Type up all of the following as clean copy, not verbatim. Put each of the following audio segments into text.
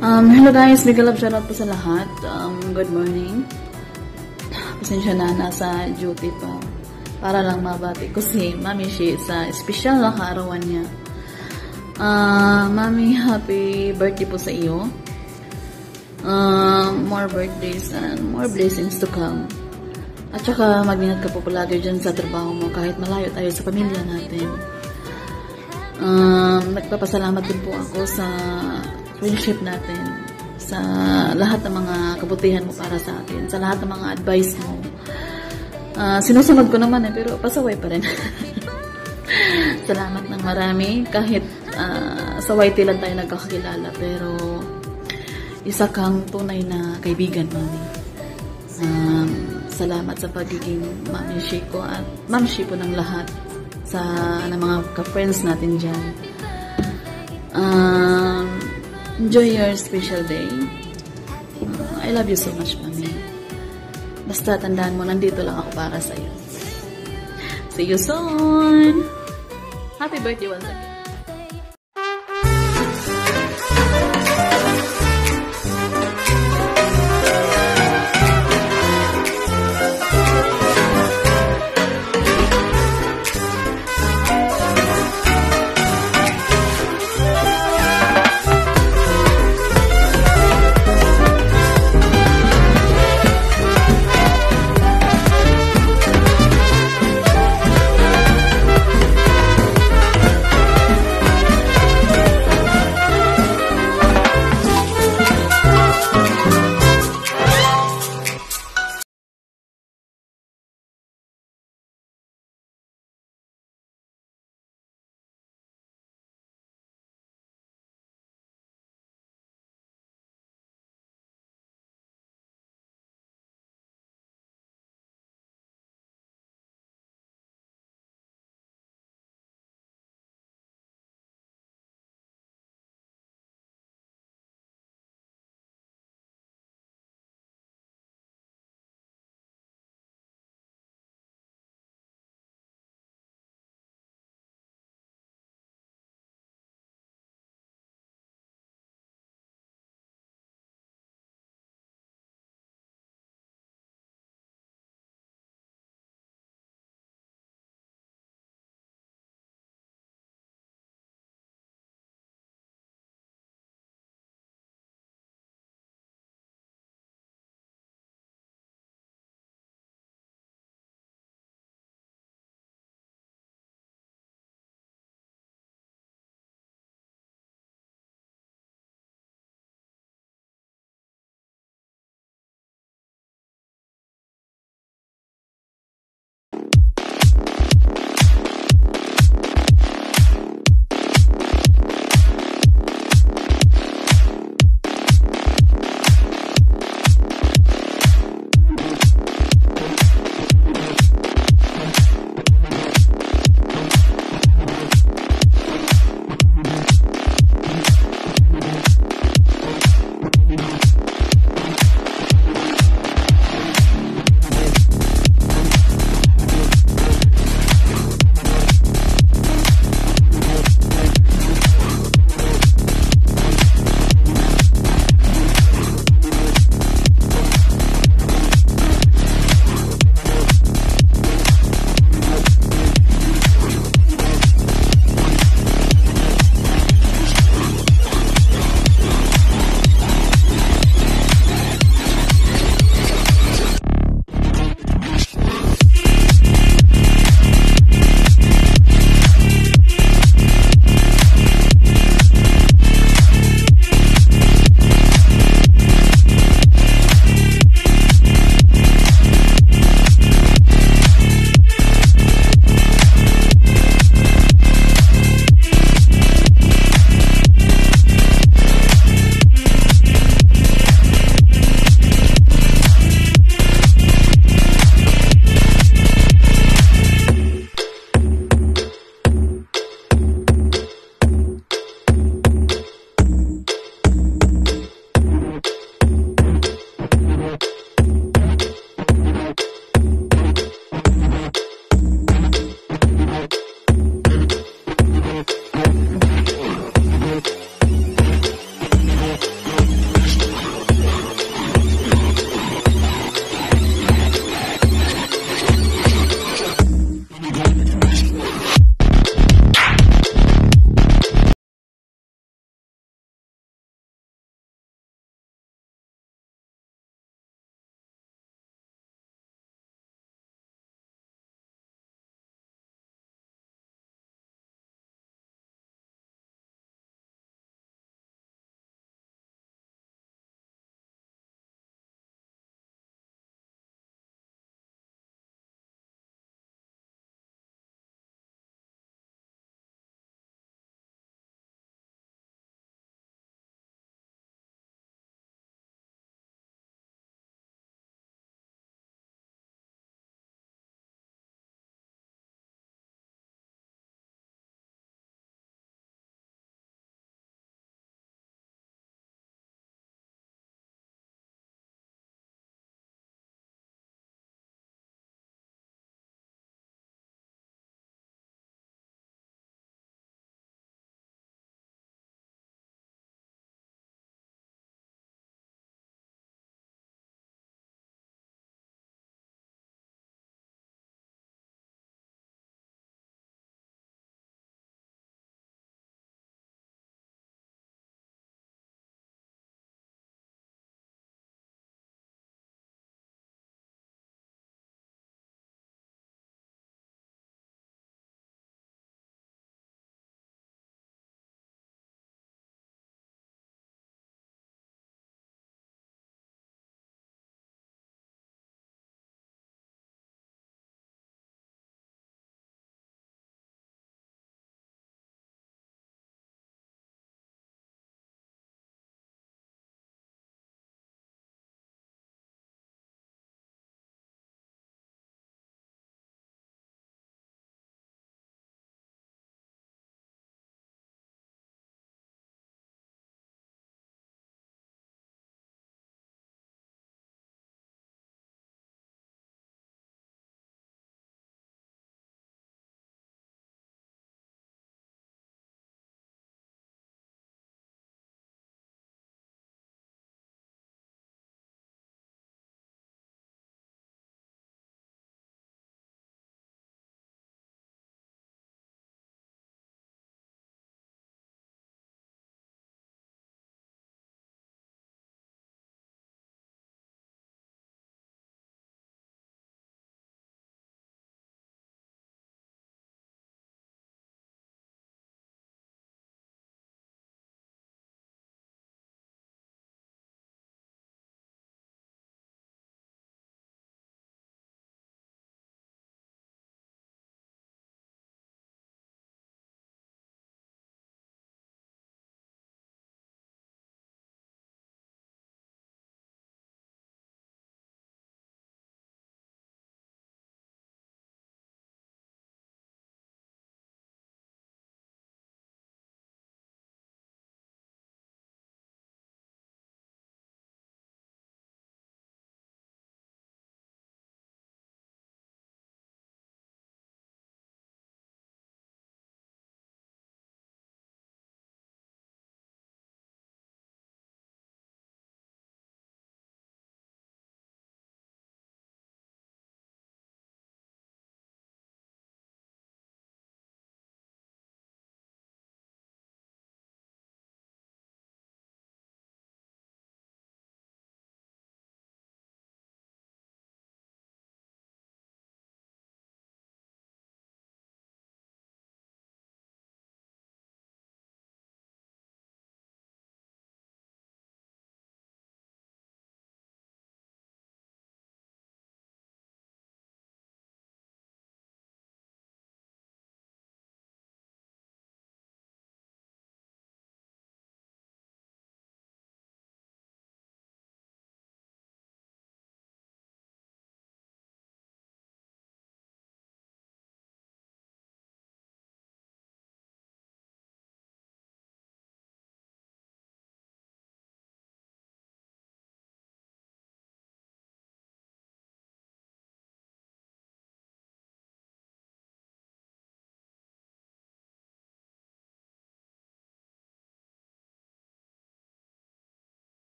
Hello guys, big love shoutout po sa lahat. Good morning. Pasensya na, nasa duty pa. Para lang mabati ko si Mami Shi sa special na kaarawan niya. Mami, happy birthday po sa iyo. More birthdays and more blessings to come. At saka mag-ingat ka po palagi dyan sa trabaho mo kahit malayo tayo sa pamilya natin. Nagpapasalamat din po ako sa friendship natin, sa lahat ng mga kabutihan mo para sa akin, sa lahat ng mga advice mo. Sinusunod ko naman pero pasaway pa rin. Salamat ng marami kahit sa YT lang tayo nagkakakilala pero isa kang tunay na kaibigan, Mami. Salamat sa pagiging Mami Shi ko at Ma'am Shi po ng lahat sa mga ka-friends natin dyan. Enjoy your special day. I love you so much, Mami. Basta tandaan mo, nandito lang ako para sa'yo. See you soon! Happy birthday once again!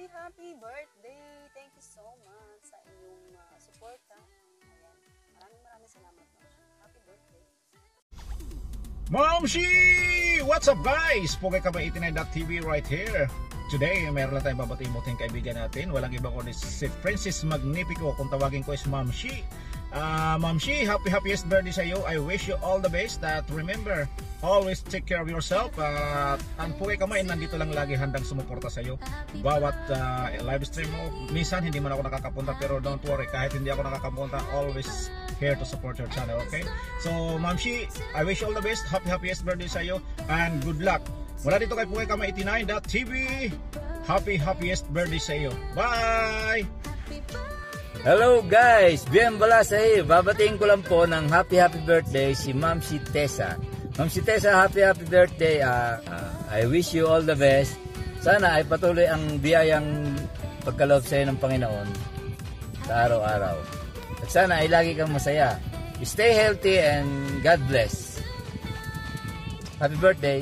happy birthday! Thank you so much sa inyong suporta. Ayan. Maraming salamat. Happy birthday. Momshi! What's up guys? Pugay ka ba 89.tv right here. Today, meron lang tayong babatiin mo tayong kaibigan natin. Walang iba kundi si Princess Magnifico. Kung tawagin ko is Momshi. Momshi, happiest birthday sa iyo. I wish you all the best. That remember, always take care of yourself. Ang Pugay Kamay, nandito lang lagi handang sumuporta sa iyo. Bawat live stream mo, minsan hindi man ako nakakapunta, pero don't worry, kahit hindi ako nakakapunta, always here to support your channel, okay? So, Momshi, I wish you all the best. Happiest birthday sa iyo, and good luck. Mula dito kay Pugay Kamay 89.tv. Happiest birthday sa iyo. Bye! Hello guys! Bien bala sa iyo. Babatiin ko lang po ng happy birthday si Ma'am si Tessa. Ma'am si Tessa, happy birthday. I wish you all the best. Sana ay patuloy ang biyayang pagkaloob sa iyo ng Panginoon sa araw-araw. At sana ay lagi kang masaya. Stay healthy and God bless. Happy birthday!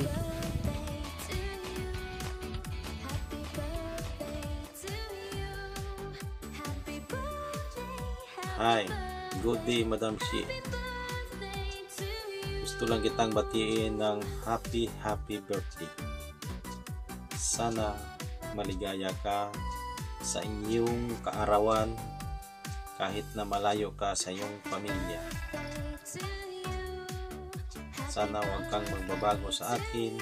Hi, good day Madam Shi. Gusto lang kitang batiin ng happy birthday. Sana maligaya ka sa inyong kaarawan kahit na malayo ka sa iyong pamilya. Sana huwag kang magbabago sa akin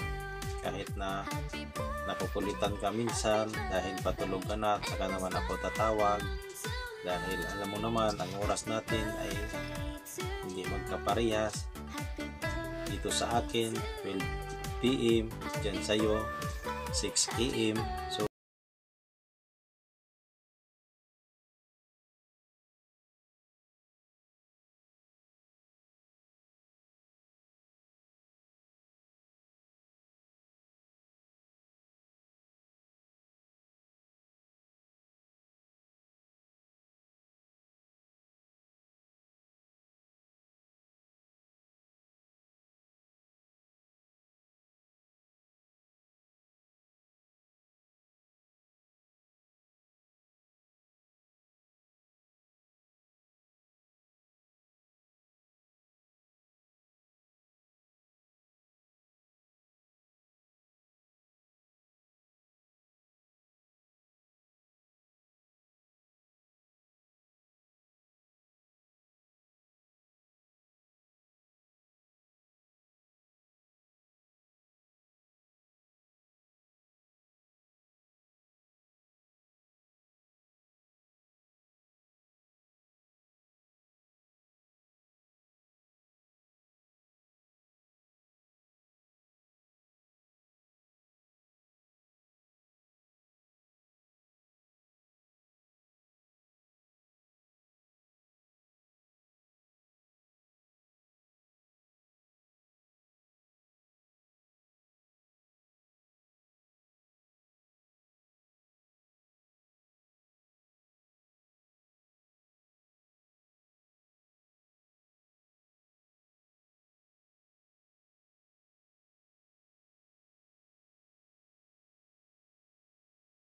kahit na nakukulitan ka minsan dahil patulog ka na at saka naman ako tatawag. Dahil alam mo naman, ang oras natin ay hindi magkaparehas. Dito sa akin, 12 PM, dyan sa'yo, 6 AM. So,